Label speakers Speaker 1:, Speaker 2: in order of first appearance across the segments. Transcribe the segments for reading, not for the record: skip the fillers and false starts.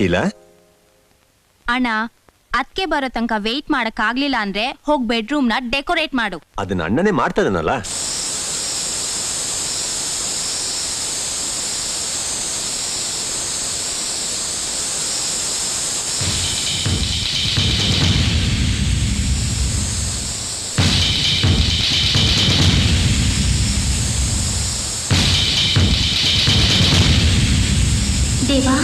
Speaker 1: ಶೀಲಾ?
Speaker 2: ಅಣ್ಣ, ಅದಕ್ಕೆ ಬರೋ ತನಕ ವೇಟ್ ಮಾಡಕ್ ಆಗ್ಲಿಲ್ಲ ಅಂದ್ರೆ ಹೋಗ್ ಬೆಡ್ರೂಮ್ ನ ಡೆಕೋರೇಟ್ ಮಾಡು.
Speaker 1: ಅದನ್ನ ಅಣ್ಣನೇ ಮಾಡ್ತದನಲ್ಲ.
Speaker 2: ದೇವಾ,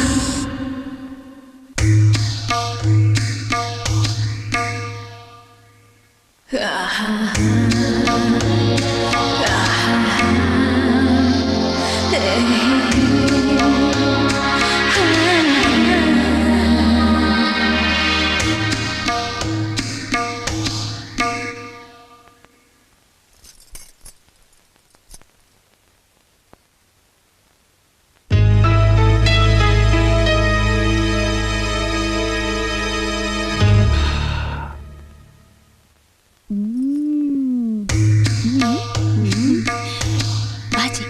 Speaker 2: ಬಾಜಿ.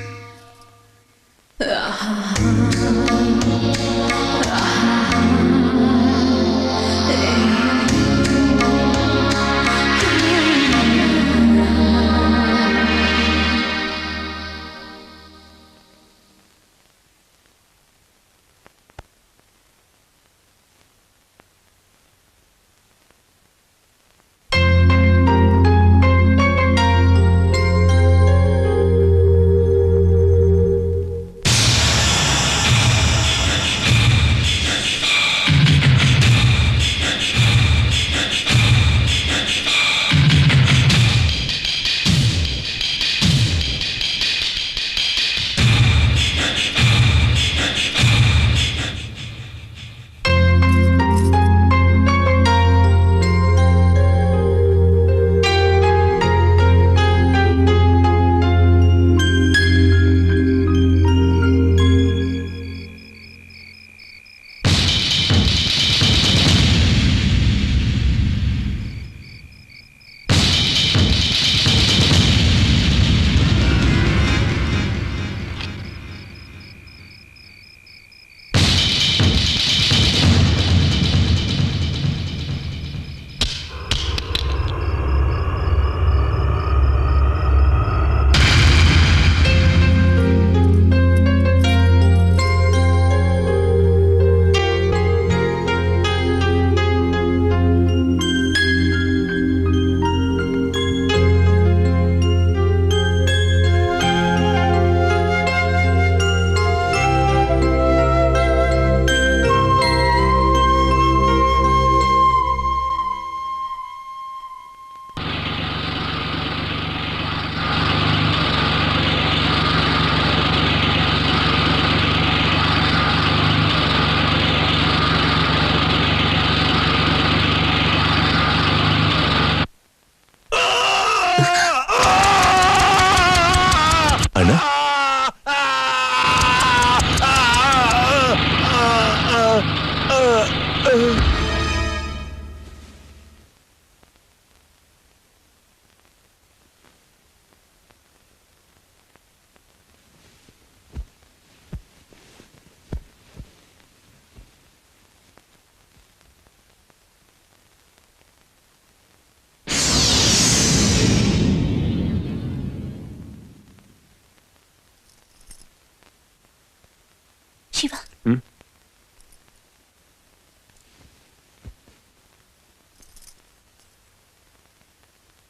Speaker 2: ಶಿವ,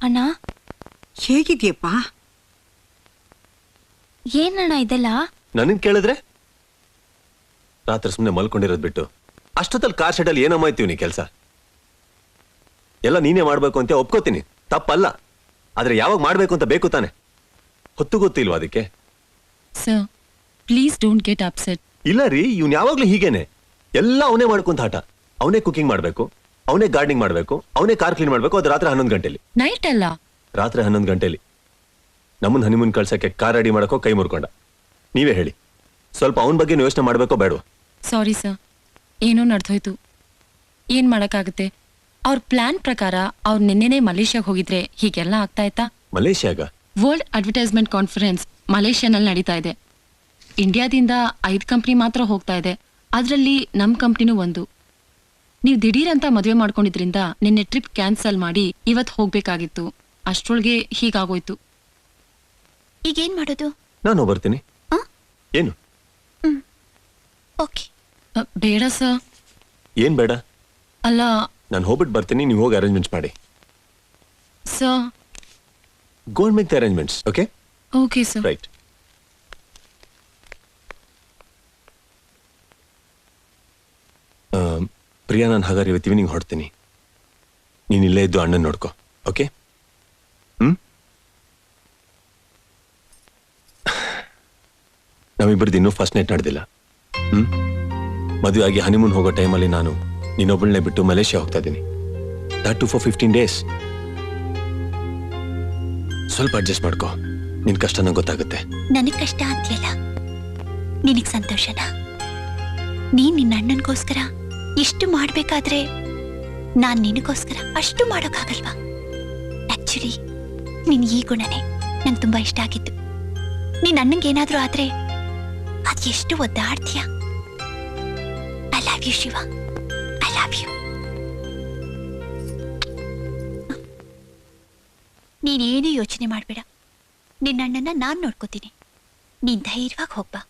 Speaker 2: ಅಣ್ಣ
Speaker 3: ಹೇಗಿದ್ಯಪ್ಪ?
Speaker 2: ಏನಣ್ಣ ಇದೆಲ್ಲ?
Speaker 1: ನನನ್ ಕೇಳಿದ್ರೆ ರಾತ್ರಿ ಸುಮ್ನೆ ಮಲ್ಕೊಂಡಿರೋದ್ ಬಿಟ್ಟು ಅಷ್ಟೊತ್ತಲ್ಲಿ ಕಾರ್ ಶೆಡ್ ಅಲ್ಲಿ ಏನಮ್ಮ ಇರ್ತೀವಿ ನೀ ಕೆಲ್ಸ ಎಲ್ಲ ನೀನೇ ಮಾಡ್ಬೇಕು ಅಂತ ಒಪ್ಕೋತೀನಿ, ತಪ್ಪಲ್ಲ. ಆದ್ರೆ ಯಾವಾಗ ಮಾಡ್ಬೇಕು ಅಂತ ಬೇಕು ತಾನೆ, ಹೊತ್ತು ಗೊತ್ತಿಲ್ವಾ ಅದಕ್ಕೆ?
Speaker 4: Sir please don't get upset.
Speaker 1: ಇಲ್ಲ ರೀ, ಇವ್ನು ಯಾವಾಗ್ಲೂ ಹೀಗೇನೆ, ಎಲ್ಲ ಅವನೇ ಮಾಡ್ಕೊಂತ ಆಟ. ಅವನೇ ಕುಕಿಂಗ್ ಮಾಡ್ಬೇಕು, ಅವನೇ ಗಾರ್ಡನಿಂಗ್ ಮಾಡ್ಬೇಕು, ಅವನೇ ಕಾರ್ ಕ್ಲೀನ್ ಮಾಡ್ಬೇಕು. ಅದು ರಾತ್ರಿ 11 ಗಂಟೆಲಿ.
Speaker 4: ನೈಟ್ ಅಲ್ಲ,
Speaker 1: ರಾತ್ರಿ 11 ಗಂಟೆಲಿ ನಮ್ಮನ್ ಹನಿಮೂನ್ ಕಳ್ಸಕ್ಕೆ ಕಾರ್ ರೆಡಿ ಮಾಡಕ್ಕೋ ಕೈ ಮುರ್ಕೊಂಡ. ನೀವೇ ಹೇಳಿ, ಸ್ವಲ್ಪ ಅವನ ಬಗ್ಗೆ ಯೋಚನೆ ಮಾಡ್ಬೇಕೋ ಬೇಡವಾ?
Speaker 4: ಸಾರಿ ಸರ್, ಏನೋ ನಡೆದೋಯ್ತು, ಏನ್ ಮಾಡಕ್ಕಾಗುತ್ತೆ. ಅವ್ರ ಪ್ಲಾನ್ ಪ್ರಕಾರ ಅವ್ರು ನಿನ್ನೆನೆ ಮಲೇಷ್ಯಾಗ ಹೋಗಿದ್ರೆ ಹೀಗೆಲ್ಲ ಆಗ್ತಾ ಇತ್ತಾ?
Speaker 1: ಮಲೇಷ್ಯಾಗ?
Speaker 4: ವರ್ಲ್ಡ್ ಅಡ್ವರ್ಟೈಸ್ಮೆಂಟ್ ಕಾನ್ಫರೆನ್ಸ್ ಮಲೇಷ್ಯಾನಲ್ಲಿ ನಡೀತಾ ಇದೆ. ಇಂಡಿಯಾದಿಂದ 5 ಕಂಪ್ನಿ ಮಾತ್ರ ಹೋಗ್ತಾ ಇದೆ. ಅದರಲ್ಲಿ ನಮ್ಮ ಕಂಪ್ನಿನೂ ಒಂದು. ನೀವು ದಿಢೀರಂತ ಮದುವೆ ಮಾಡ್ಕೊಂಡಿದ್ರಿಂದ ನಿನ್ನೆ ಟ್ರಿಪ್ ಕ್ಯಾನ್ಸಲ್ ಮಾಡಿ ಇವತ್ತು ಹೋಗ್ಬೇಕಾಗಿತ್ತು. ಅಷ್ಟ್ರೊಳಗೆ ಹೀಗಾಗೋಯ್ತು.
Speaker 2: ಈಗೇನ್ ಮಾಡೋದು?
Speaker 1: ನಾನು ಬರ್ತೀನಿ.
Speaker 2: ಆ?
Speaker 1: ಏನು?
Speaker 2: ಓಕೆ.
Speaker 4: ಬೇಡ ಸರ್.
Speaker 1: ಏನ್ ಬೇಡ?
Speaker 4: ಅಲ್ಲ
Speaker 1: ನಾನು ಹೋಗ್ಬಿಟ್ಟು ಬರ್ತೀನಿ, ನೀವು ಹೋಗಿ ಅರೇಂಜ್ಮೆಂಟ್ಸ್ ಮಾಡಿ.
Speaker 4: Sir.
Speaker 1: Go and make the arrangements. Okay
Speaker 4: okay sir.
Speaker 1: Right. Priya, ನಾನು ಹಾಗಾದ್ರೆ ಇವತ್ತು ಈವ್ನಿಂಗ್ ಹೊರಡ್ತೀನಿ. ನೀನು ಇಲ್ಲೇ ಇದ್ದು ಅಣ್ಣನ ನೋಡ್ಕೊ. ಓಕೆ? ನಾವಿಬ್ಬರದ್ದು ಇನ್ನೂ ಫಸ್ಟ್ ನೈಟ್ ನಡೆದಿಲ್ಲ. ಮದುವೆ ಆಗಿ ಹನಿಮೂನ್ ಹೋಗೋ ಟೈಮಲ್ಲಿ ನಾನು ನೀನೊಬ್ಬಳನ್ನೇ ಬಿಟ್ಟು ಮಲೇಷ್ಯಾ ಹೋಗ್ತಾ ಇದ್ದೀನಿ. That too for 15 days. ಸ್ವಲ್ಪ ಅಡ್ಜಸ್ಟ್ ಮಾಡ್ಕೋ. ನಿನ್ ಕಷ್ಟ ನಂಗೆ ಗೊತ್ತಾಗುತ್ತೆ.
Speaker 2: ನನಗ್ ಕಷ್ಟ ಅಂತೀಯಲ್ಲ, ನಿನಗ್ ಸಂತೋಷನಾ? ನೀನ್ ನಿನ್ನ ಅಣ್ಣನ್ಗೋಸ್ಕರ ಇಷ್ಟು ಮಾಡ್ಬೇಕಾದ್ರೆ ನಾನ್ ನಿನಗೋಸ್ಕರ ಅಷ್ಟು ಮಾಡೋಕ್ಕಾಗಲ್ವಾ? ಆಕ್ಚುಲಿ ನಿನ್ ಈ ಗುಣನೇ ನಂಗೆ ತುಂಬಾ ಇಷ್ಟ ಆಗಿತ್ತು. ನೀನ್ ಅಣ್ಣಂಗೇನಾದ್ರೂ ಆದ್ರೆ ಅದ್ ಎಷ್ಟು ಒದ್ದಾಡ್ತೀಯ. I love you Shiva, I love you. ನೀನೇನು ಯೋಚನೆ ಮಾಡ್ಬೇಡ. ನಿನ್ನ ಅಣ್ಣನ ನಾನ್ ನೋಡ್ಕೋತೀನಿ. ನೀನ್ ಧೈರ್ಯವಾಗಿ ಹೋಗ್ಬಾ.